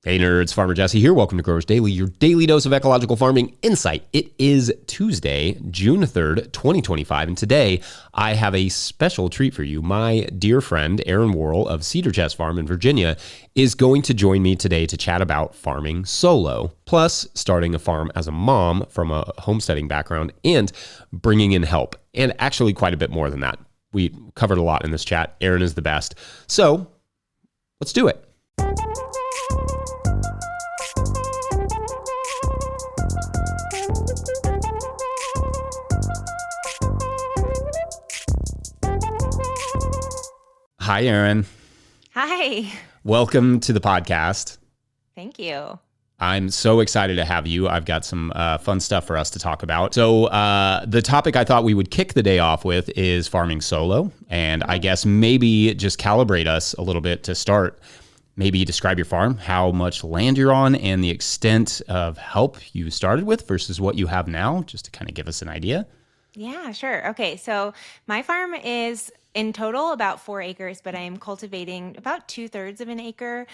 Hey nerds, Farmer Jesse here. Welcome to Growers Daily, your daily dose of ecological farming insight. It is Tuesday, June 3rd, 2025, and today I have a special treat for you. My dear friend, Erin Worrall of Cedar Farm in Virginia, is going to join me today to chat about farming solo, plus starting a farm as a mom from a homesteading background and bringing in help, and actually quite a bit more than that. We covered a lot in this chat. Erin is the best. So let's do it. Hi, Erin. Hi. Welcome to the podcast. Thank you. I'm so excited to have you. I've got some fun stuff for us to talk about. So the topic I thought we would kick the day off with is farming solo. And I guess maybe just calibrate us a little bit to start. Maybe describe your farm, how much land you're on, and the extent of help you started with versus what you have now, just to kind of give us an idea. Yeah, sure. Okay, so my farm is in total about 4 acres, but I'm cultivating about 2/3 of an acre.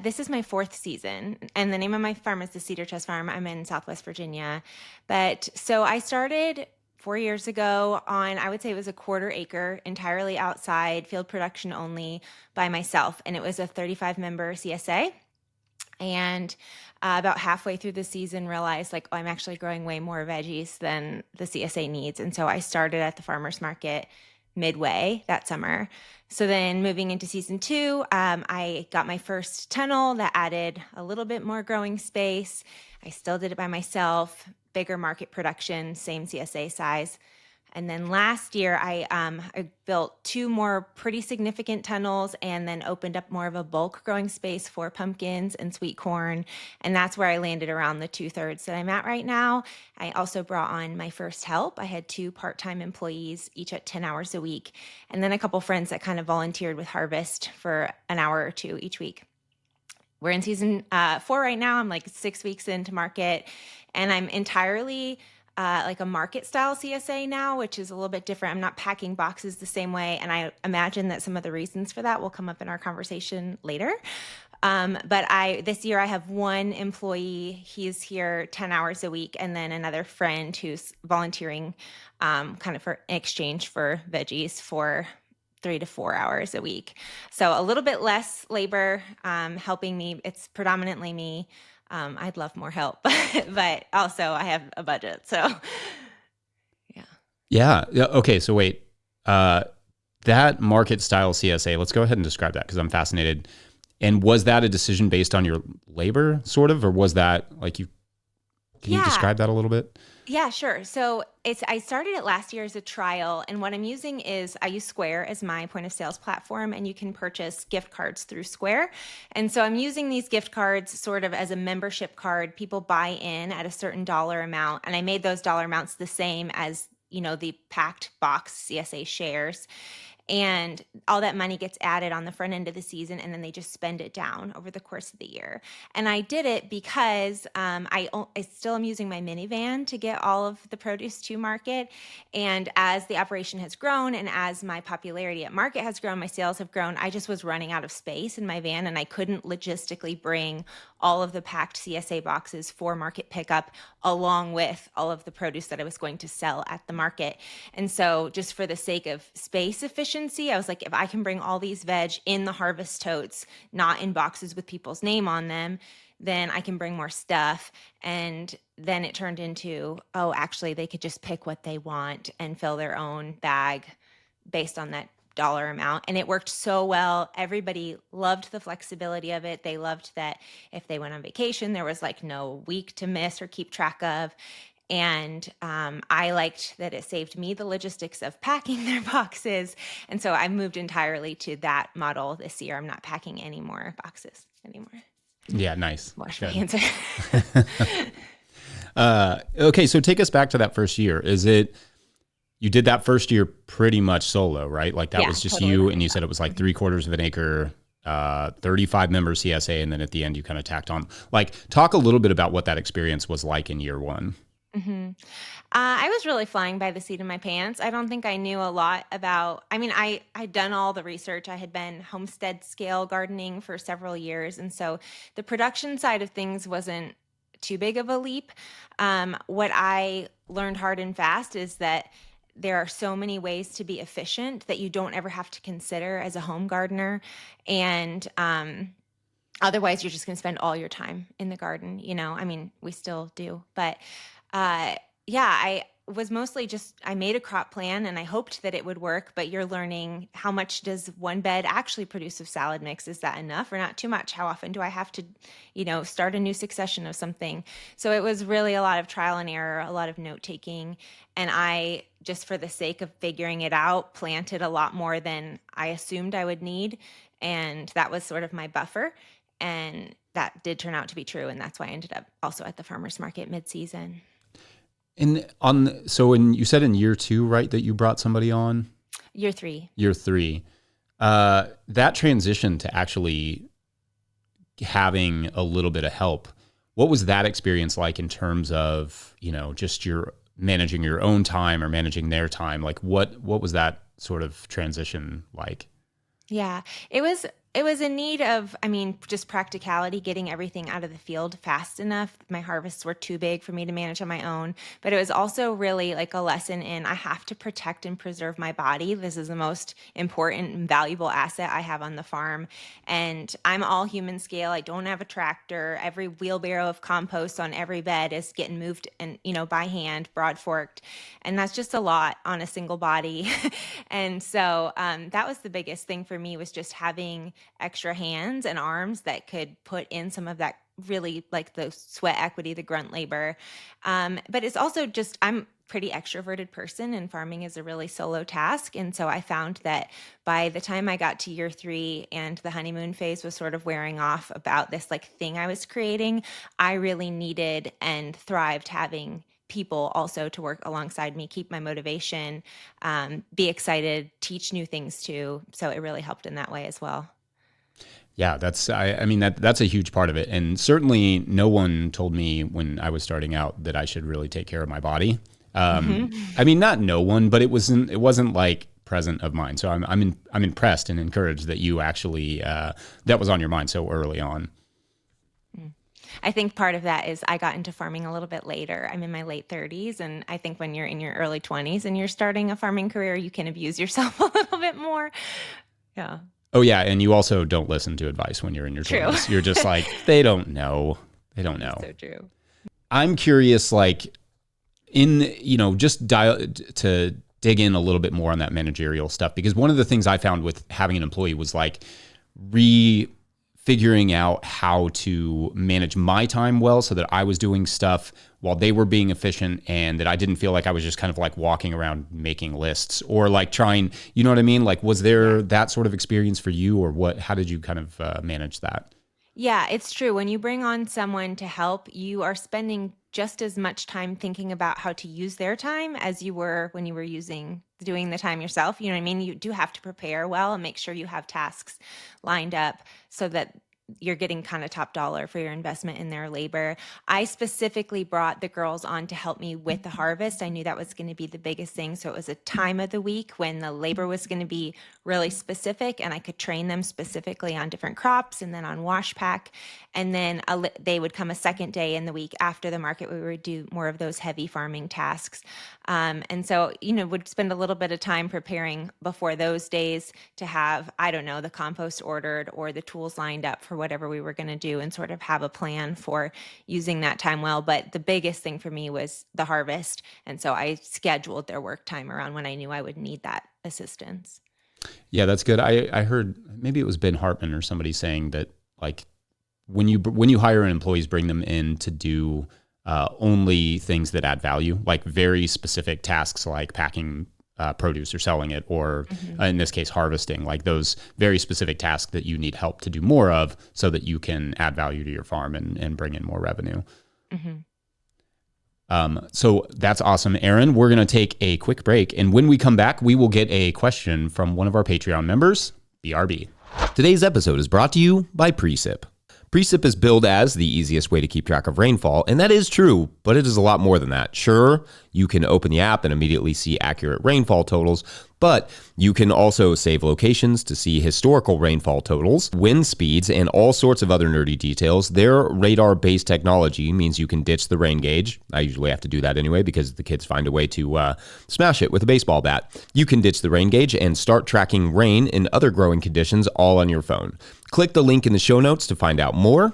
This is my 4th season, and the name of my farm is the Cedar Farm. I'm in Southwest Virginia. But so I started 4 years ago on, I would say it was a 1/4 acre, entirely outside, field production only by myself. And it was a 35-member CSA. And about halfway through the season, realized like, oh, I'm actually growing way more veggies than the CSA needs. And so I started at the farmer's market midway that summer. So then moving into season 2, I got my first tunnel that added a little bit more growing space. I still did it by myself, bigger market production, same CSA size. And then last year, I built 2 more pretty significant tunnels and then opened up more of a bulk growing space for pumpkins and sweet corn. And that's where I landed around the 2/3 that I'm at right now. I also brought on my first help. I had 2 part-time employees, each at 10 hours a week, and then a couple friends that kind of volunteered with harvest for an hour or 2 each week. We're in season 4 right now. I'm like 6 weeks into market, and I'm entirely like a market style CSA now, which is a little bit different. I'm not packing boxes the same way. And I imagine that some of the reasons for that will come up in our conversation later. But this year I have 1 employee. He's here 10 hours a week. And then another friend who's volunteering kind of for in exchange for veggies for 3 to 4 hours a week. So a little bit less labor helping me. It's predominantly me. I'd love more help, but also I have a budget. So Yeah. Okay. So wait, that market style CSA, let's go ahead and describe that because I'm fascinated. And was that a decision based on your labor sort of, or was that like can you describe that a little bit? Yeah, sure. So I started it last year as a trial, and what I'm using is I use Square as my point of sales platform, and you can purchase gift cards through Square. And so I'm using these gift cards sort of as a membership card. People buy in at a certain dollar amount, and I made those dollar amounts the same as, the packed box CSA shares. And all that money gets added on the front end of the season, and then they just spend it down over the course of the year. And I did it because I still am using my minivan to get all of the produce to market. And as the operation has grown and as my popularity at market has grown, my sales have grown, I just was running out of space in my van, and I couldn't logistically bring all of the packed CSA boxes for market pickup along with all of the produce that I was going to sell at the market. And so just for the sake of space efficiency, I was like, if I can bring all these veg in the harvest totes, not in boxes with people's name on them, then I can bring more stuff. And then it turned into, oh, actually, they could just pick what they want and fill their own bag based on that dollar amount. And it worked so well. Everybody loved the flexibility of it. They loved that if they went on vacation, there was like no week to miss or keep track of. And I liked that it saved me the logistics of packing their boxes. And so I moved entirely to that model this year. I'm not packing any more boxes anymore. Yeah, nice. Wash my hands. Okay, so take us back to that first year. You did that first year pretty much solo, right? Like that was just totally you, and you said it was like 3/4 of an acre, 35-member CSA, and then at the end you kind of tacked on. Like, talk a little bit about what that experience was like in year 1. I was really flying by the seat of my pants. I don't think I knew a lot about, I mean, I'd done all the research. I had been homestead scale gardening for several years. And so the production side of things wasn't too big of a leap. What I learned hard and fast is that there are so many ways to be efficient that you don't ever have to consider as a home gardener. And otherwise, you're just going to spend all your time in the garden. I mean, we still do. But uh, yeah, I was mostly just, I made a crop plan and I hoped that it would work, but you're learning how much does one bed actually produce of salad mix? Is that enough or not too much? How often do I have to, start a new succession of something? So it was really a lot of trial and error, a lot of note taking. And I, just for the sake of figuring it out, planted a lot more than I assumed I would need. And that was sort of my buffer. And that did turn out to be true. And that's why I ended up also at the farmer's market mid-season. So you said in year 2, right, that you brought somebody on? Year 3. Year 3. That transition to actually having a little bit of help, what was that experience like in terms of, just your managing your own time or managing their time? Like what was that sort of transition like? Yeah, it was in need of, just practicality, getting everything out of the field fast enough. My harvests were too big for me to manage on my own, but it was also really like a lesson in I have to protect and preserve my body. This is the most important and valuable asset I have on the farm. And I'm all human scale. I don't have a tractor. Every wheelbarrow of compost on every bed is getting moved and, by hand, broad forked. And that's just a lot on a single body. And so that was the biggest thing for me, was just having extra hands and arms that could put in some of that really like the sweat equity, the grunt labor. But it's also just, I'm pretty extroverted person and farming is a really solo task. And so I found that by the time I got to year 3 and the honeymoon phase was sort of wearing off about this like thing I was creating, I really needed and thrived having people also to work alongside me, keep my motivation, be excited, teach new things too. So it really helped in that way as well. Yeah, that's a huge part of it. And certainly no one told me when I was starting out that I should really take care of my body. Not no one, but it wasn't like present of mine. So I'm impressed and encouraged that you actually, that was on your mind so early on. I think part of that is I got into farming a little bit later. I'm in my late 30s. And I think when you're in your early 20s and you're starting a farming career, you can abuse yourself a little bit more. Yeah. Oh, yeah. And you also don't listen to advice when you're in your 20s. You're just like, they don't know. They don't know. So true. I'm curious, like, to dig in a little bit more on that managerial stuff, because one of the things I found with having an employee was like figuring out how to manage my time well so that I was doing stuff while they were being efficient and that I didn't feel like I was just kind of like walking around making lists or like trying, you know what I mean? Like, was there that sort of experience for you, or how did you kind of manage that? Yeah, it's true. When you bring on someone to help, you are spending just as much time thinking about how to use their time as you were when you were doing the time yourself. You know what I mean? You do have to prepare well and make sure you have tasks lined up so that you're getting kind of top dollar for your investment in their labor. I specifically brought the girls on to help me with the harvest. I knew that was going to be the biggest thing. So it was a time of the week when the labor was going to be really specific and I could train them specifically on different crops and then on wash pack. And then they would come a second day in the week after the market. We would do more of those heavy farming tasks. And so, would spend a little bit of time preparing before those days to have, I don't know, the compost ordered or the tools lined up for whatever we were going to do and sort of have a plan for using that time well. But the biggest thing for me was the harvest. And so I scheduled their work time around when I knew I would need that assistance. Yeah, that's good. I heard, maybe it was Ben Hartman or somebody saying that, like, when you hire employees, bring them in to do only things that add value, like very specific tasks like packing produce or selling it, or in this case, harvesting, like those very specific tasks that you need help to do more of so that you can add value to your farm and bring in more revenue. So that's awesome, Erin. We're going to take a quick break. And when we come back, we will get a question from one of our Patreon members, BRB. Today's episode is brought to you by Precip. Precip is billed as the easiest way to keep track of rainfall, and that is true, but it is a lot more than that. Sure, you can open the app and immediately see accurate rainfall totals, but you can also save locations to see historical rainfall totals, wind speeds, and all sorts of other nerdy details. Their radar-based technology means you can ditch the rain gauge. I usually have to do that anyway because the kids find a way to smash it with a baseball bat. You can ditch the rain gauge and start tracking rain and other growing conditions all on your phone. Click the link in the show notes to find out more.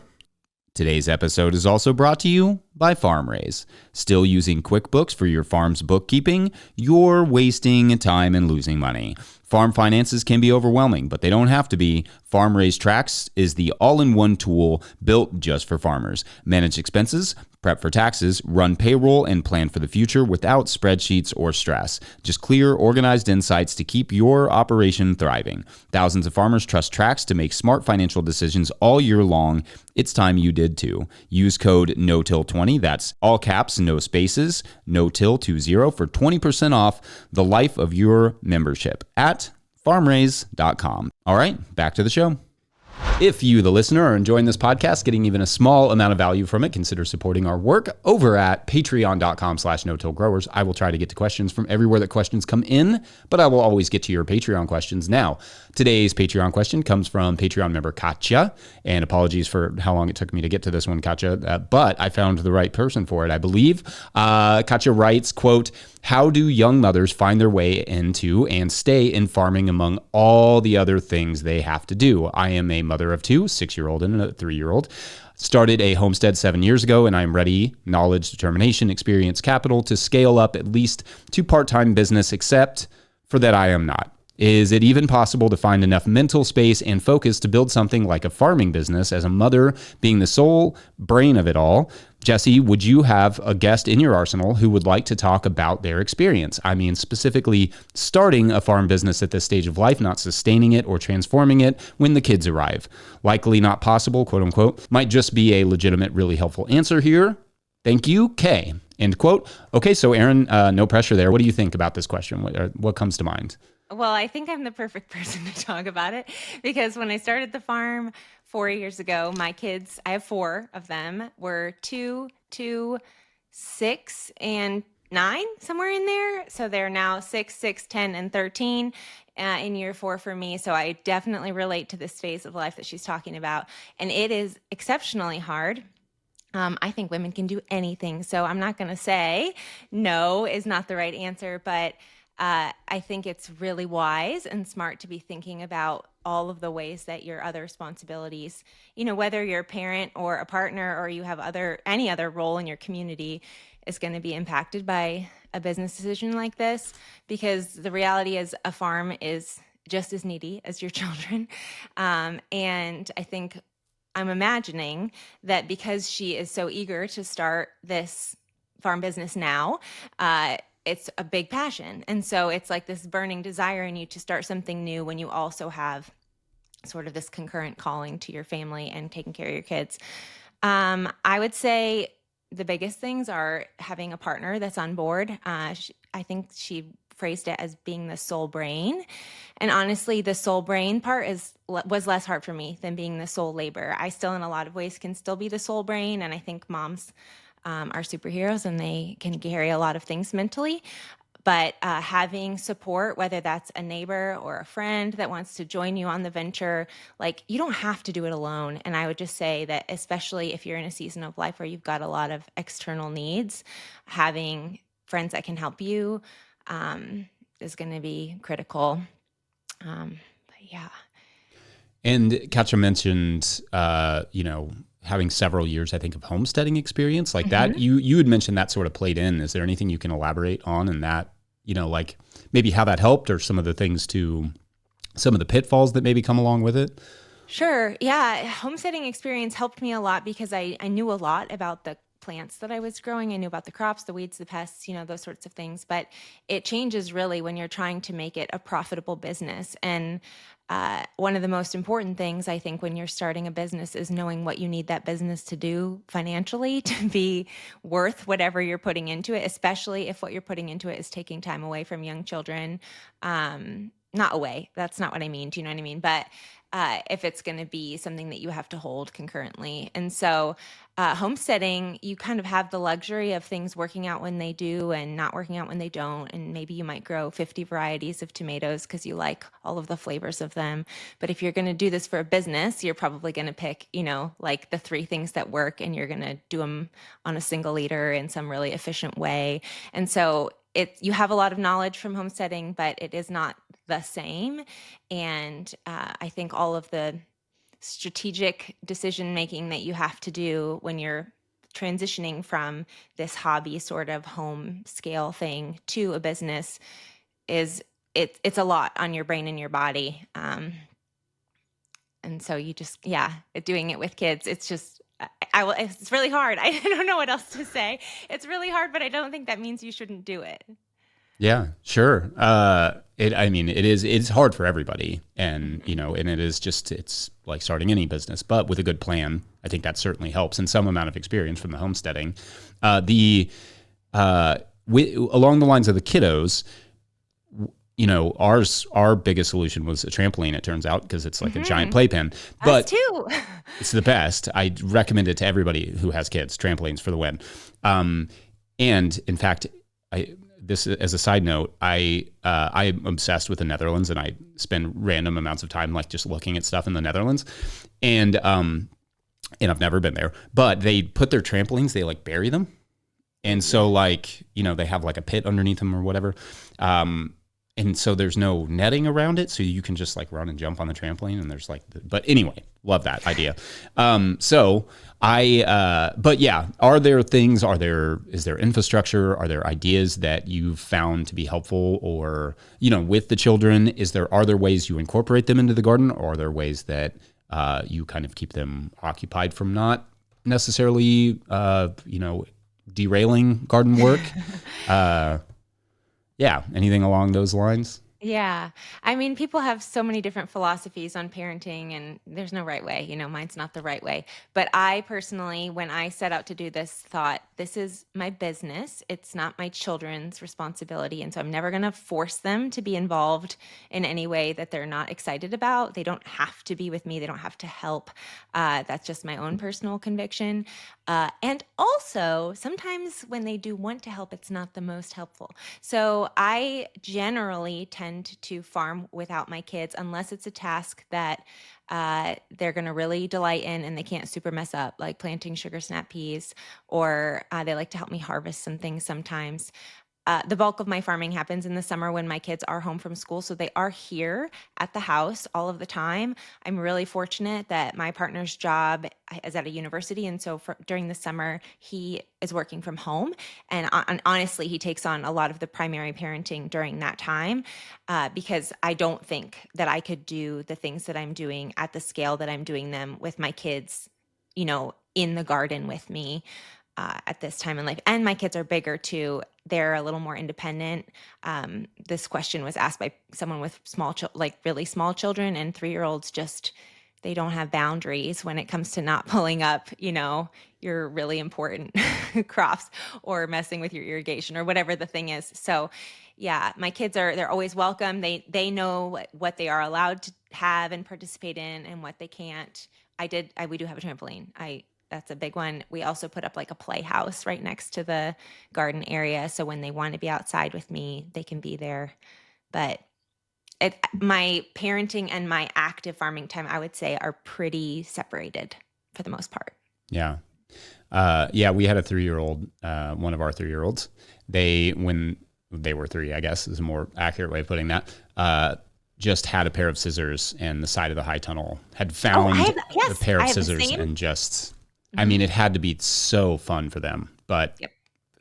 Today's episode is also brought to you by FarmRaise. Still using QuickBooks for your farm's bookkeeping? You're wasting time and losing money. Farm finances can be overwhelming, but they don't have to be. FarmRaise Tracks is the all-in-one tool built just for farmers. Manage expenses, prep for taxes, run payroll, and plan for the future without spreadsheets or stress. Just clear, organized insights to keep your operation thriving. Thousands of farmers trust Tracks to make smart financial decisions all year long. It's time you did too. Use code NOTIL20, that's all caps, no spaces, NOTIL20 for 20% off the life of your membership at farmraise.com. All right, back to the show. If you, the listener, are enjoying this podcast, getting even a small amount of value from it, consider supporting our work over at patreon.com/no-till-growers. I will try to get to questions from everywhere that questions come in, but I will always get to your Patreon questions. Now, today's Patreon question comes from Patreon member Katya, and apologies for how long it took me to get to this one, Katya, but I found the right person for it, I believe. Katya writes, quote, "How do young mothers find their way into and stay in farming among all the other things they have to do? I am a mother of two, 6-year-old and a 3-year-old. Started a homestead 7 years ago, and I'm ready, knowledge, determination, experience, capital to scale up at least to part-time business, except for that I am not. Is it even possible to find enough mental space and focus to build something like a farming business as a mother being the sole brain of it all? Jesse, would you have a guest in your arsenal who would like to talk about their experience? I mean, specifically starting a farm business at this stage of life, not sustaining it or transforming it when the kids arrive. Likely not possible, quote unquote. Might just be a legitimate, really helpful answer here. Thank you, Kay." End quote. Okay, so Erin, no pressure there. What do you think about this question? What comes to mind? Well, I think I'm the perfect person to talk about it because when I started the farm 4 years ago, my kids, I have 4 of them, were 2, 6, and 9, somewhere in there. So they're now 6, 6, 10, and 13 in year 4 for me. So I definitely relate to this phase of life that she's talking about. And it is exceptionally hard. I think women can do anything. So I'm not going to say no is not the right answer, but I think it's really wise and smart to be thinking about all of the ways that your other responsibilities, whether you're a parent or a partner or you have any other role in your community, is going to be impacted by a business decision like this. Because the reality is a farm is just as needy as your children. And I think I'm imagining that because she is so eager to start this farm business now, it's a big passion. And so it's like this burning desire in you to start something new when you also have sort of this concurrent calling to your family and taking care of your kids. I would say the biggest things are having a partner that's on board. I think she phrased it as being the sole brain. And honestly, the sole brain part was less hard for me than being the sole labor. I still, in a lot of ways, can still be the sole brain. And I think moms are superheroes and they can carry a lot of things mentally. But having support, whether that's a neighbor or a friend that wants to join you on the venture, like you don't have to do it alone. And I would just say that, especially if you're in a season of life where you've got a lot of external needs, having friends that can help you is going to be critical. But yeah. And Katja mentioned, having several years, I think, of homesteading experience like that. You had mentioned that sort of played in. Is there anything you can elaborate on in that, like maybe how that helped or some of the pitfalls that maybe come along with it? Sure. Yeah. Homesteading experience helped me a lot because I knew a lot about the plants that I was growing. I knew about the crops, the weeds, the pests, those sorts of things. But it changes really when you're trying to make it a profitable business. And one of the most important things, I think, when you're starting a business is knowing what you need that business to do financially to be worth whatever you're putting into it, especially if what you're putting into it is taking time away from young children. not away. That's not what I mean. Do you know what I mean? But if it's going to be something that you have to hold concurrently. And so homesteading, you kind of have the luxury of things working out when they do and not working out when they don't. And maybe you might grow 50 varieties of tomatoes because you like all of the flavors of them. But if you're going to do this for a business, you're probably going to pick, like the three things that work, and you're going to do them on a single liter in some really efficient way. And so you have a lot of knowledge from homesteading, but it is not the same. And I think all of the strategic decision making that you have to do when you're transitioning from this hobby sort of home scale thing to a business it's a lot on your brain and your body. And so you just, doing it with kids, it's just, it's really hard. I don't know what else to say. It's really hard, but I don't think that means you shouldn't do it. Yeah, sure. It's hard for everybody. And, and it's like starting any business, but with a good plan, I think that certainly helps, and some amount of experience from the homesteading. Along the lines of the kiddos, our biggest solution was a trampoline, it turns out, because it's like a giant playpen. But us too. It's the best. I recommend it to everybody who has kids. Trampolines for the win. And in fact, this as a side note, I'm obsessed with the Netherlands, and I spend random amounts of time like just looking at stuff in the Netherlands. And I've never been there, but they put their trampolines, they like bury them. And so they have like a pit underneath them or whatever. And so there's no netting around it, so you can just like run and jump on the trampoline, and there's but anyway, love that idea. But yeah, is there infrastructure? Are there ideas that you've found to be helpful, or, with the children, are there ways you incorporate them into the garden, or are there ways that you kind of keep them occupied from not necessarily, derailing garden work? Yeah. Anything along those lines? Yeah. I mean, people have so many different philosophies on parenting, and there's no right way. Mine's not the right way. But I personally, when I set out to do this, thought, this is my business. It's not my children's responsibility. And so I'm never going to force them to be involved in any way that they're not excited about. They don't have to be with me. They don't have to help. That's just my own personal conviction. And also, sometimes when they do want to help, it's not the most helpful. So I generally tend to farm without my kids unless it's a task that they're going to really delight in and they can't super mess up, like planting sugar snap peas, or they like to help me harvest some things sometimes. The bulk of my farming happens in the summer when my kids are home from school, so they are here at the house all of the time. I'm really fortunate that my partner's job is at a university, and so during the summer, he is working from home. And honestly, he takes on a lot of the primary parenting during that time because I don't think that I could do the things that I'm doing at the scale that I'm doing them with my kids, in the garden with me. At this time in life. And my kids are bigger too. They're a little more independent. This question was asked by someone with really small children, and 3-year-olds they don't have boundaries when it comes to not pulling up, your really important crops or messing with your irrigation or whatever the thing is. So yeah, my kids they're always welcome. They know what they are allowed to have and participate in and what they can't. We do have a trampoline. That's a big one. We also put up like a playhouse right next to the garden area. So when they want to be outside with me, they can be there. But my parenting and my active farming time, I would say, are pretty separated for the most part. Yeah. We had a 3-year-old, one of our 3-year-olds. When they were 3, I guess is a more accurate way of putting that, just had a pair of scissors in the side of the high tunnel, had found a pair of scissors and just... I mean, it had to be so fun for them, but yep.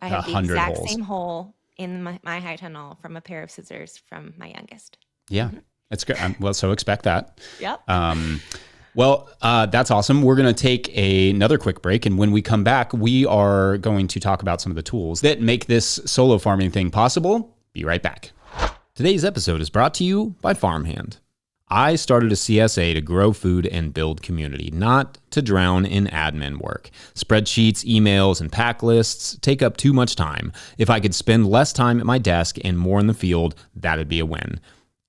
I had the exact same hole in my high tunnel from a pair of scissors from my youngest. Yeah, that's great. So expect that. Yep. That's awesome. We're going to take another quick break, and when we come back, we are going to talk about some of the tools that make this solo farming thing possible. Be right back. Today's episode is brought to you by Farmhand. I started a CSA to grow food and build community, not to drown in admin work. Spreadsheets, emails, and pack lists take up too much time. If I could spend less time at my desk and more in the field, that'd be a win.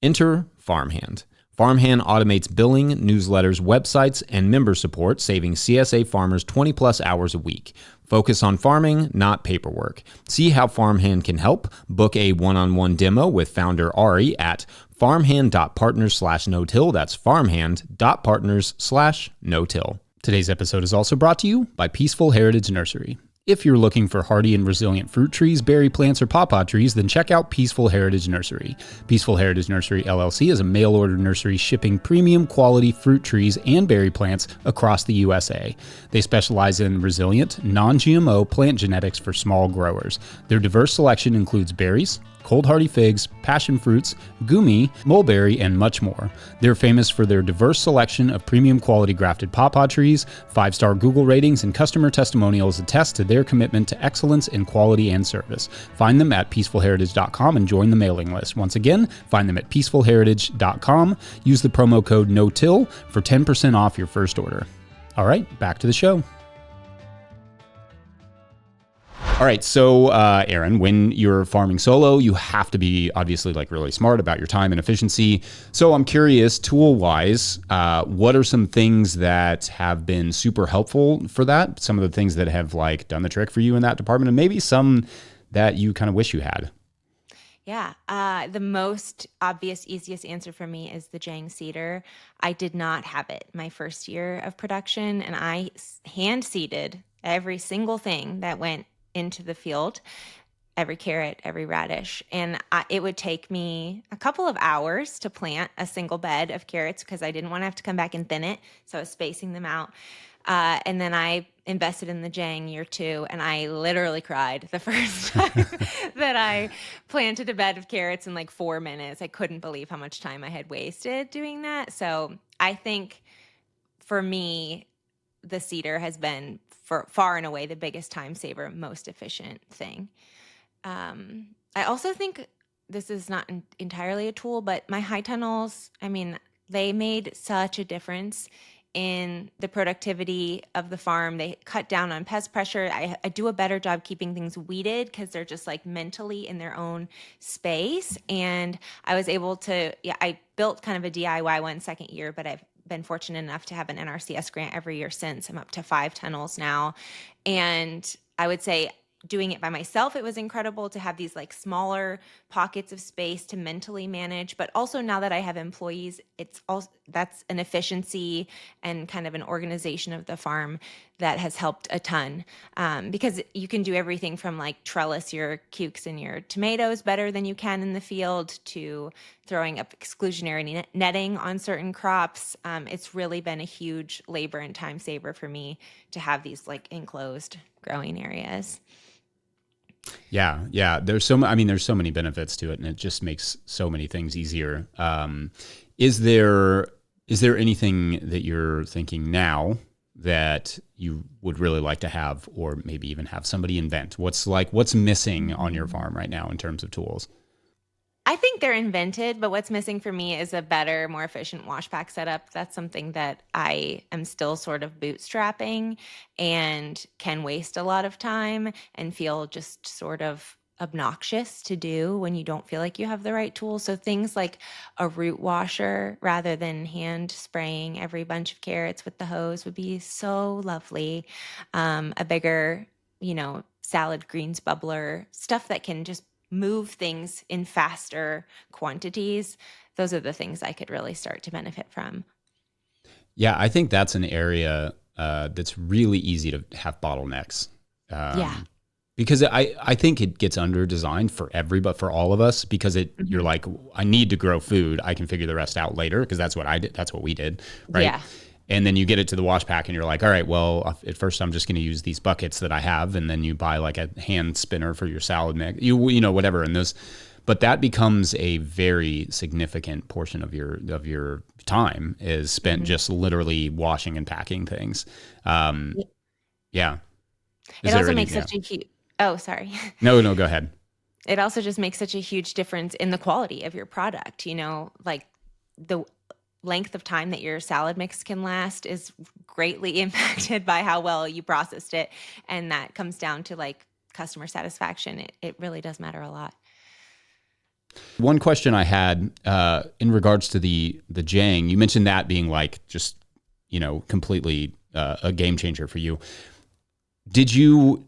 Enter Farmhand. Farmhand automates billing, newsletters, websites, and member support, saving CSA farmers 20 plus hours a week. Focus on farming, not paperwork. See how Farmhand can help. Book a one-on-one demo with founder Ari at farmhand.partners/no-till. That's farmhand.partners/no-till. Today's episode is also brought to you by Peaceful Heritage Nursery. If you're looking for hardy and resilient fruit trees, berry plants, or pawpaw trees, then check out Peaceful Heritage Nursery. Peaceful Heritage Nursery LLC is a mail-order nursery shipping premium quality fruit trees and berry plants across the USA. They specialize in resilient, non-GMO plant genetics for small growers. Their diverse selection includes berries, cold hardy figs, passion fruits, gumi, mulberry, and much more. They're famous for their diverse selection of premium quality grafted pawpaw trees. 5-star Google ratings and customer testimonials attest to their commitment to excellence in quality and service. Find them at peacefulheritage.com and join the mailing list. Once again, find them at peacefulheritage.com. Use the promo code NOTILL for 10% off your first order. All right, back to the show. All right, so Erin, when you're farming solo, you have to be obviously like really smart about your time and efficiency. So I'm curious, tool-wise, what are some things that have been super helpful for that? Some of the things that have like done the trick for you in that department, and maybe some that you kind of wish you had. Yeah, the most obvious, easiest answer for me is the Jang Cedar. I did not have it my first year of production, and I hand seeded every single thing that went into the field, every carrot, every radish. And it would take me a couple of hours to plant a single bed of carrots because I didn't want to have to come back and thin it. So I was spacing them out. And then I invested in the Jang year 2, and I literally cried the first time that I planted a bed of carrots in like 4 minutes. I couldn't believe how much time I had wasted doing that. So I think for me, the Cedar has been for far and away the biggest time saver, most efficient thing. I also think this is not entirely a tool, but my high tunnels, I mean, they made such a difference in the productivity of the farm. They cut down on pest pressure. I do a better job keeping things weeded because they're just like mentally in their own space. And I was able to, I built kind of a DIY one second year, but I've been fortunate enough to have an NRCS grant every year since. I'm up to 5 tunnels now. And I would say doing it by myself, it was incredible to have these like smaller pockets of space to mentally manage. But also now that I have employees, it's also that's an efficiency and kind of an organization of the farm that has helped a ton. Because you can do everything from like trellis your cukes and your tomatoes better than you can in the field to throwing up exclusionary netting on certain crops. It's really been a huge labor and time saver for me to have these like enclosed growing areas. Yeah. There's so many benefits to it, and it just makes so many things easier. Is there anything that you're thinking now that you would really like to have, or maybe even have somebody invent? What's missing on your farm right now in terms of tools? I think they're invented, but what's missing for me is a better, more efficient wash pack setup. That's something that I am still sort of bootstrapping and can waste a lot of time and feel just sort of obnoxious to do when you don't feel like you have the right tools. So things like a root washer rather than hand spraying every bunch of carrots with the hose would be so lovely. A bigger, salad greens bubbler, stuff that can just move things in faster quantities. Those are the things I could really start to benefit from. Yeah, I think that's an area that's really easy to have bottlenecks. Because I think it gets under designed for for all of us, because you're like, I need to grow food. I can figure the rest out later, because that's what I did. That's what we did. Right. Yeah. And then you get it to the wash pack and you're like, all right, well, at first I'm just going to use these buckets that I have. And then you buy like a hand spinner for your salad mix, whatever. But that becomes a very significant portion of your time is spent just literally washing and packing things. Yeah. It also makes such a huge, oh, sorry. No, go ahead. It also just makes such a huge difference in the quality of your product. Like the length of time that your salad mix can last is greatly impacted by how well you processed it. And that comes down to like customer satisfaction. It really does matter a lot. One question I had in regards to the Jang, you mentioned that being like just, completely a game changer for you. Did you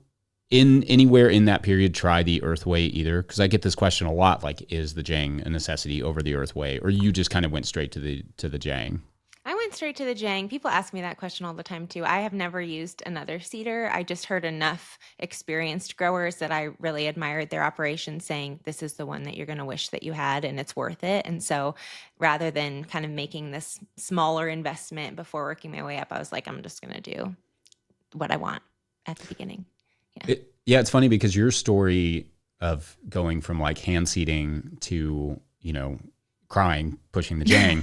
anywhere in that period try the Earthway either? Because I get this question a lot, like, is the Jang a necessity over the Earthway? Or you just kind of went straight to the Jang? I went straight to the Jang. People ask me that question all the time too. I have never used another cedar. I just heard enough experienced growers that I really admired their operation saying this is the one that you're going to wish that you had and it's worth it. And so rather than kind of making this smaller investment before working my way up, I was like, I'm just going to do what I want at the beginning. Yeah. It's funny because your story of going from like hand seeding to, crying, pushing the Jang,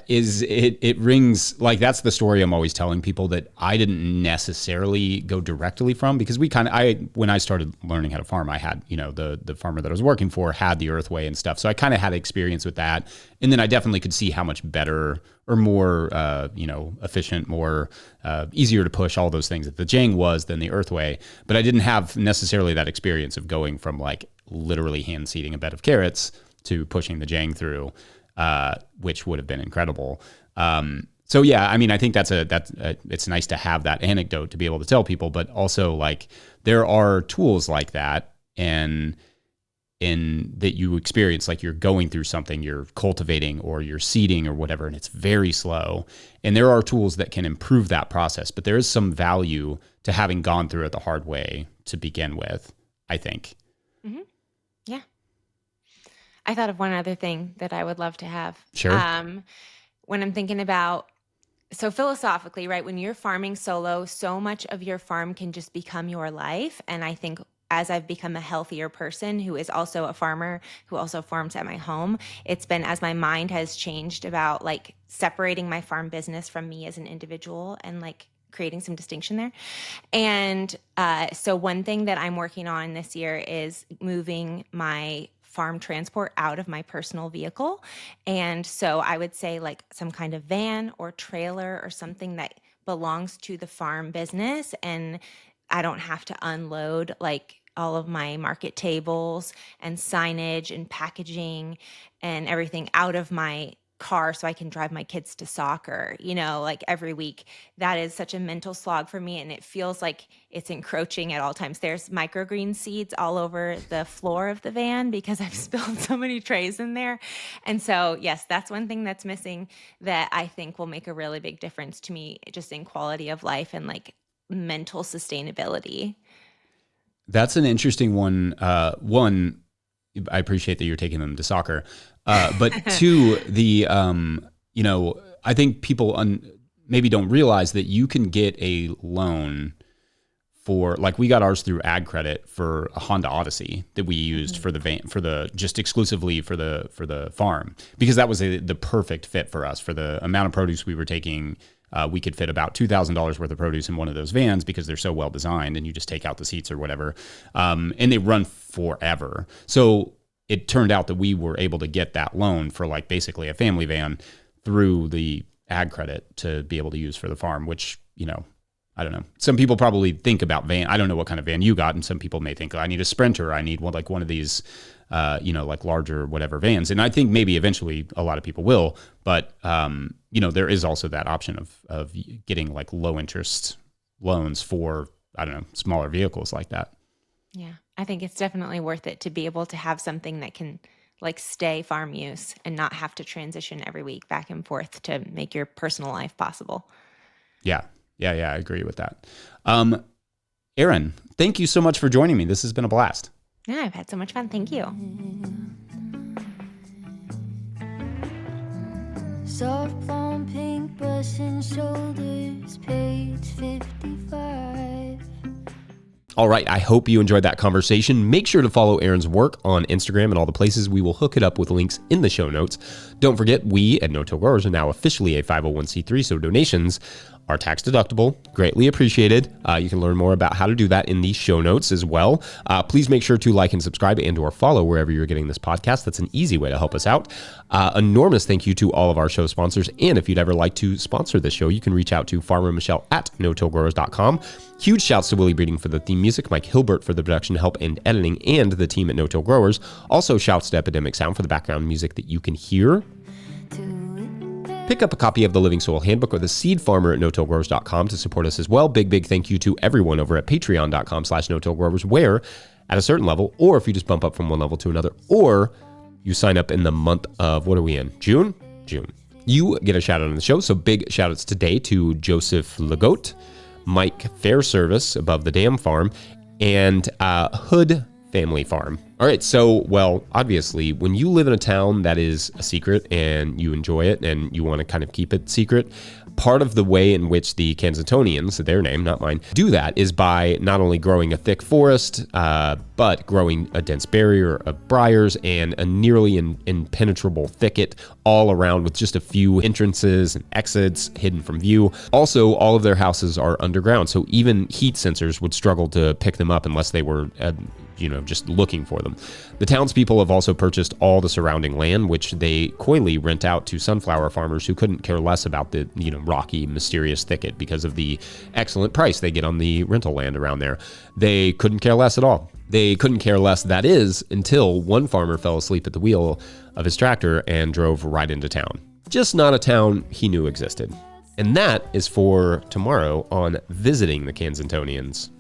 it rings like that's the story I'm always telling people that I didn't necessarily go directly from, because when I started learning how to farm, I had, the farmer that I was working for had the Earthway and stuff. So I kind of had experience with that. And then I definitely could see how much better or more, efficient, more easier to push, all those things that the Jang was than the Earthway. But I didn't have necessarily that experience of going from like literally hand seeding a bed of carrots to pushing the Jang through, which would have been incredible. So yeah, I mean, I think it's nice to have that anecdote to be able to tell people, but also like there are tools like that and in that you experience, like you're going through something, you're cultivating or you're seeding or whatever, and it's very slow. And there are tools that can improve that process, but there is some value to having gone through it the hard way to begin with, I think. Mm-hmm. Yeah. I thought of one other thing that I would love to have. Sure. When I'm thinking about, so philosophically, right, when you're farming solo, so much of your farm can just become your life. And I think as I've become a healthier person who is also a farmer, who also farms at my home, it's been as my mind has changed about like separating my farm business from me as an individual and like creating some distinction there. And so one thing that I'm working on this year is moving my farm transport out of my personal vehicle. And so I would say like some kind of van or trailer or something that belongs to the farm business. And I don't have to unload like all of my market tables and signage and packaging and everything out of my car so I can drive my kids to soccer, like every week. That is such a mental slog for me. And it feels like it's encroaching at all times. There's microgreen seeds all over the floor of the van because I've spilled so many trays in there. And so, yes, that's one thing that's missing that I think will make a really big difference to me just in quality of life and like mental sustainability. That's an interesting one. One, I appreciate that you're taking them to soccer. But two, I think people maybe don't realize that you can get a loan for, like, we got ours through Ag Credit for a Honda Odyssey that we used for the van, just exclusively for the farm, because that was the perfect fit for us for the amount of produce we were taking. We could fit about $2,000 worth of produce in one of those vans because they're so well designed, and you just take out the seats or whatever, and they run forever. So it turned out that we were able to get that loan for like basically a family van through the Ag Credit to be able to use for the farm, which, I don't know. Some people probably think about van. I don't know what kind of van you got. And some people may think, I need a Sprinter. I need one of these, like larger whatever vans. And I think maybe eventually a lot of people will, but, there is also that option of getting like low interest loans for, I don't know, smaller vehicles like that. Yeah. I think it's definitely worth it to be able to have something that can like stay farm use and not have to transition every week back and forth to make your personal life possible. Yeah. I agree with that. Erin, thank you so much for joining me. This has been a blast. Yeah, I've had so much fun. Thank you. Soft blonde pink bust and shoulders, page 55. All right, I hope you enjoyed that conversation. Make sure to follow Erin's work on Instagram and all the places. We will hook it up with links in the show notes. Don't forget, we at No Till Growers are now officially a 501c3, so donations are tax deductible. Greatly appreciated. You can learn more about how to do that in the show notes as well. Please make sure to like and subscribe and or follow wherever you're getting this podcast. That's an easy way to help us out. Enormous thank you to all of our show sponsors. And if you'd ever like to sponsor this show, you can reach out to Farmer Michelle at no-tillgrowers.com. Huge shouts to Willie Breeding for the theme music, Mike Hilbert for the production help and editing, and the team at No Till Growers. Also shouts to Epidemic Sound for the background music that you can hear. Pick up a copy of the Living Soil Handbook or the Seed Farmer at no-tillgrowers.com to support us as well. Big thank you to everyone over at patreon.com/no-tillgrowers, where at a certain level, or if you just bump up from one level to another, or you sign up in the month of, what are we in? June, you get a shout out on the show. So big shout outs today to Joseph Legault, Mike Fairservice above the Dam Farm, and Hood Family Farm. All right, so, well, obviously, when you live in a town that is a secret and you enjoy it and you want to kind of keep it secret, part of the way in which the Kansatonians, their name, not mine, do that is by not only growing a thick forest, but growing a dense barrier of briars and a nearly impenetrable thicket all around with just a few entrances and exits hidden from view. Also, all of their houses are underground, so even heat sensors would struggle to pick them up unless they were just looking for them. The townspeople have also purchased all the surrounding land, which they coyly rent out to sunflower farmers who couldn't care less about the, rocky, mysterious thicket because of the excellent price they get on the rental land around there. They couldn't care less at all. They couldn't care less, that is, until one farmer fell asleep at the wheel of his tractor and drove right into town. Just not a town he knew existed. And that is for tomorrow on Visiting the Kansatonians.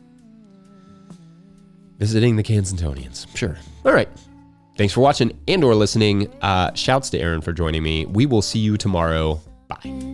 Visiting the Kansatonians. Sure. All right. Thanks for watching and or listening. Shouts to Erin for joining me. We will see you tomorrow. Bye.